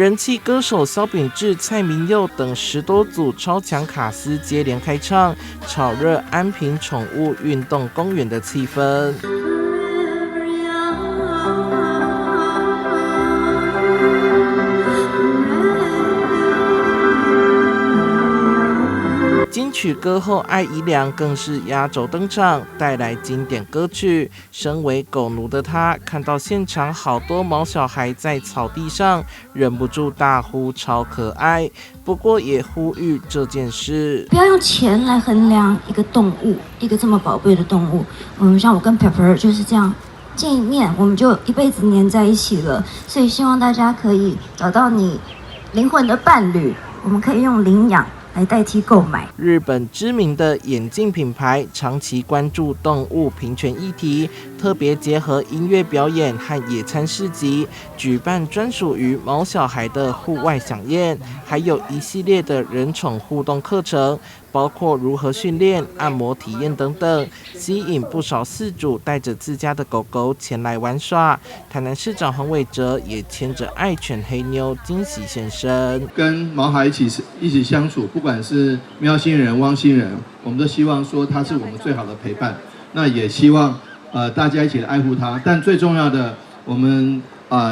人气歌手萧秉治、蔡明佑等10多组超强卡司接连开唱，炒热安平宠物运动公园的气氛。金曲歌后艾怡良更是压轴登场，带来经典歌曲。身为狗奴的她，看到现场好多毛小孩在草地上，忍不住大呼超可爱。不过也呼吁这件事不要用钱来衡量一个动物，一个这么宝贝的动物。像我跟 Pepper 就是这样。见一面我们就一辈子黏在一起了，所以希望大家可以找到你灵魂的伴侣，我们可以用领养来代替购买。日本知名的眼镜品牌长期关注动物平权议题，特别结合音乐表演和野餐市集，举办专属于毛小孩的户外飨宴，还有一系列的人宠互动课程，包括如何训练、按摩体验等等，吸引不少饲主带着自家的狗狗前来玩耍。台南市长黄伟哲也牵着爱犬黑妞惊喜现身，跟毛孩一起相处，不管是喵星人、汪星人，我们都希望说它是我们最好的陪伴。那也希望大家一起来爱护它，但最重要的，我们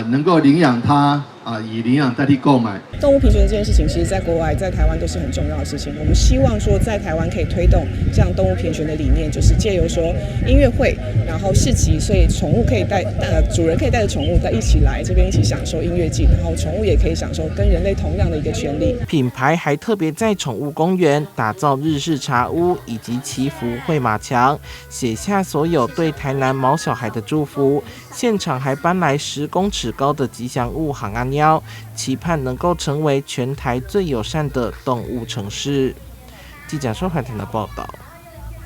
能够领养它。以领养代替购买。动物平权这件事情，其实在国外、在台湾都是很重要的事情。我们希望说，在台湾可以推动这样动物平权的理念，就是借由说音乐会，然后市集，所以宠物可以主人可以带着宠物在一起来这边一起享受音乐季，然后宠物也可以享受跟人类同样的一个权利。品牌还特别在宠物公园打造日式茶屋以及祈福绘马墙，写下所有对台南毛小孩的祝福。现场还搬来10公尺高的吉祥物行阿喵，期盼能够成为全台最友善的动物城市。记者说台的报道。